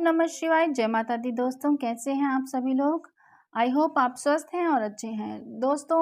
नमः शिवाय, जय माता दी। दोस्तों कैसे हैं आप सभी लोग। आई होप आप स्वस्थ हैं और अच्छे हैं। दोस्तों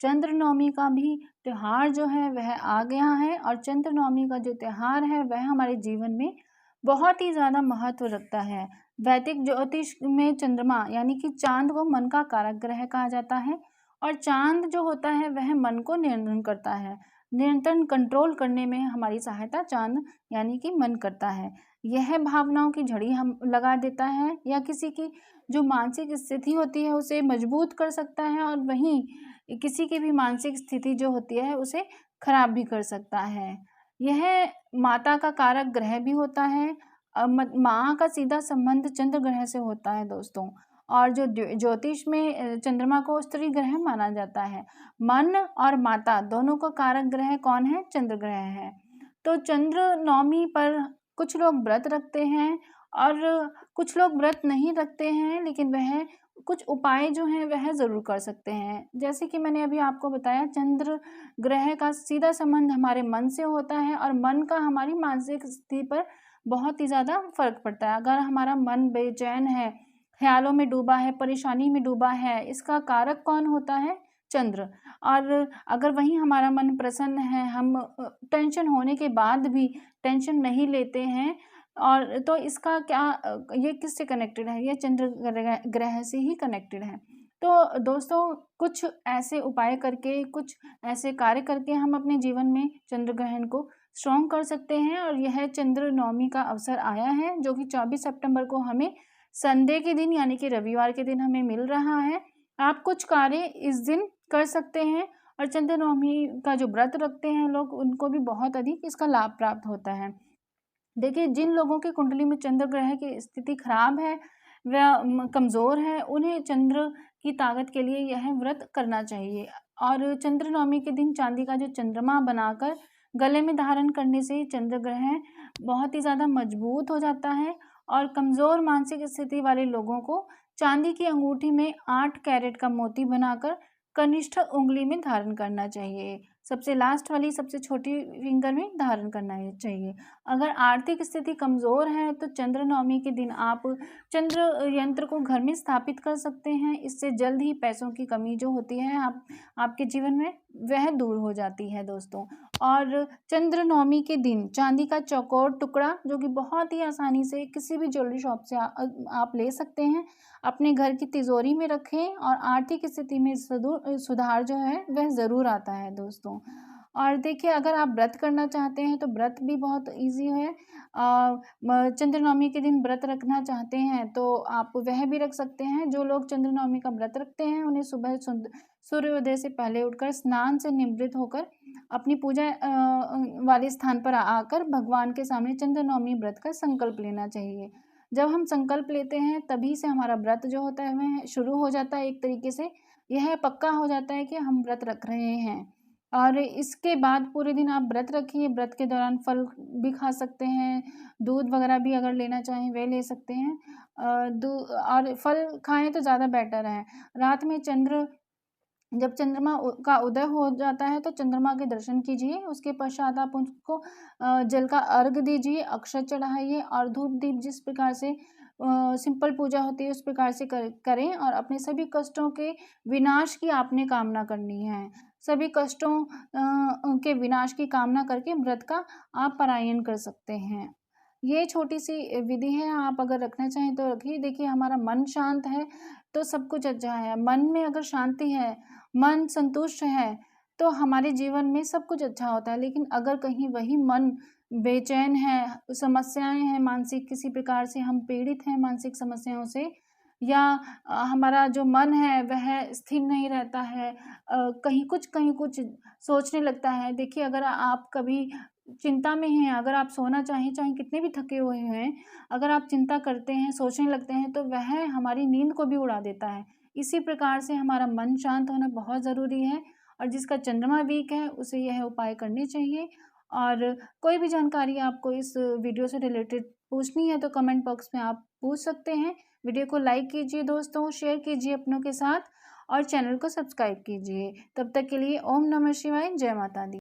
चंद्र नवमी का भी त्यौहार जो है वह आ गया है और चंद्र नवमी का जो त्यौहार है वह हमारे जीवन में बहुत ही ज़्यादा महत्व रखता है। वैदिक ज्योतिष में चंद्रमा यानी कि चांद को मन का कारक ग्रह कहा जाता है और चांद जो होता है वह मन को नियंत्रण करता है। नियंत्रण कंट्रोल करने में हमारी सहायता चांद यानी कि मन करता है। यह भावनाओं की झड़ी हम लगा देता है या किसी की जो मानसिक स्थिति होती है उसे मजबूत कर सकता है और वहीं किसी की भी मानसिक स्थिति जो होती है उसे खराब भी कर सकता है। यह माता का कारक ग्रह भी होता है। माँ का सीधा संबंध चंद्र ग्रह से होता है दोस्तों। और जो ज्योतिष में चंद्रमा को स्त्री ग्रह माना जाता है। मन और माता दोनों का कारक ग्रह कौन है? चंद्र ग्रह है। तो चंद्र नवमी पर कुछ लोग व्रत रखते हैं और कुछ लोग व्रत नहीं रखते हैं, लेकिन वह कुछ उपाय जो हैं वह ज़रूर कर सकते हैं। जैसे कि मैंने अभी आपको बताया, चंद्र ग्रह का सीधा संबंध हमारे मन से होता है और मन का हमारी मानसिक स्थिति पर बहुत ही ज़्यादा फर्क पड़ता है। अगर हमारा मन बेचैन है, ख्यालों में डूबा है, परेशानी में डूबा है, इसका कारक कौन होता है? चंद्र। और अगर वहीं हमारा मन प्रसन्न है, हम टेंशन होने के बाद भी टेंशन नहीं लेते हैं, और तो इसका क्या ये किससे कनेक्टेड है? ये चंद्र ग्रह से ही कनेक्टेड है। तो दोस्तों कुछ ऐसे उपाय करके, कुछ ऐसे कार्य करके हम अपने जीवन में चंद्र ग्रहण को स्ट्रॉन्ग कर सकते हैं। और यह चंद्र नवमी का अवसर आया है जो कि 24 सितंबर को हमें संडे के दिन यानी कि रविवार के दिन हमें मिल रहा है। आप कुछ कार्य इस दिन कर सकते हैं और चंद्र नवमी का जो व्रत रखते हैं लोग, उनको भी बहुत अधिक इसका लाभ प्राप्त होता है। देखिए, जिन लोगों की कुंडली में चंद्र ग्रह की स्थिति खराब है, वह कमज़ोर है, उन्हें चंद्र की ताकत के लिए यह व्रत करना चाहिए। और चंद्र नवमी के दिन चांदी का जो चंद्रमा बनाकर गले में धारण करने से चंद्र ग्रह बहुत ही ज़्यादा मजबूत हो जाता है। और कमज़ोर मानसिक स्थिति वाले लोगों को चांदी की अंगूठी में 8 कैरेट का मोती बनाकर कनिष्ठ उंगली में धारण करना चाहिए। सबसे लास्ट वाली सबसे छोटी फिंगर में धारण करना चाहिए। अगर आर्थिक स्थिति कमज़ोर है तो चंद्र नवमी के दिन आप चंद्र यंत्र को घर में स्थापित कर सकते हैं। इससे जल्द ही पैसों की कमी जो होती है आपके जीवन में वह दूर हो जाती है दोस्तों। और चंद्र नवमी के दिन चांदी का चौकोर टुकड़ा, जो कि बहुत ही आसानी से किसी भी ज्वेलरी शॉप से आप ले सकते हैं, अपने घर की तिजोरी में रखें और आर्थिक स्थिति में सुधार जो है वह ज़रूर आता है दोस्तों। और देखिए, अगर आप व्रत करना चाहते हैं तो व्रत भी बहुत इजी है। चंद्र नवमी के दिन व्रत रखना चाहते हैं तो आप वह भी रख सकते हैं। जो लोग चंद्र नवमी का व्रत रखते हैं उन्हें सुबह सूर्योदय से पहले उठकर स्नान से निवृत्त होकर अपनी पूजा वाले स्थान पर आकर भगवान के सामने चंद्र नवमी व्रत का संकल्प लेना चाहिए। जब हम संकल्प लेते हैं तभी से हमारा व्रत जो होता है वह शुरू हो जाता है। एक तरीके से यह पक्का हो जाता है कि हम व्रत रख रहे हैं। और इसके बाद पूरे दिन आप व्रत रखिए। व्रत के दौरान फल भी खा सकते हैं, दूध वगैरह भी अगर लेना चाहें वे ले सकते हैं। और फल खाएं तो ज़्यादा बेटर है। रात में जब चंद्रमा का उदय हो जाता है तो चंद्रमा के दर्शन कीजिए। उसके पश्चात आप उसको जल का अर्घ दीजिए, अक्षत चढ़ाइए और धूप दीप जिस प्रकार से सिंपल पूजा होती है उस प्रकार से करें। और अपने सभी कष्टों के विनाश की आपने कामना करनी है। सभी कष्टों के विनाश की कामना करके व्रत का आप पारायण कर सकते हैं। ये छोटी सी विधि है, आप अगर रखना चाहें तो रखिए। देखिए, हमारा मन शांत है तो सब कुछ अच्छा है। मन में अगर शांति है, मन संतुष्ट है, तो हमारे जीवन में सब कुछ अच्छा होता है। लेकिन अगर कहीं वही मन बेचैन है, समस्याएं हैं मानसिक, किसी प्रकार से हम पीड़ित हैं मानसिक समस्याओं से, या हमारा जो मन है वह स्थिर नहीं रहता है, कहीं कुछ सोचने लगता है। देखिए, अगर आप कभी चिंता में हैं, अगर आप सोना चाहें, चाहे कितने भी थके हुए हैं, अगर आप चिंता करते हैं, सोचने लगते हैं, तो वह हमारी नींद को भी उड़ा देता है। इसी प्रकार से हमारा मन शांत होना बहुत ज़रूरी है। और जिसका चंद्रमा वीक है उसे यह उपाय करने चाहिए। और कोई भी जानकारी आपको इस वीडियो से रिलेटेड पूछनी है तो कमेंट बॉक्स में आप पूछ सकते हैं। वीडियो को लाइक कीजिए दोस्तों, शेयर कीजिए अपनों के साथ और चैनल को सब्सक्राइब कीजिए। तब तक के लिए ओम नमः शिवाय, जय माता दी।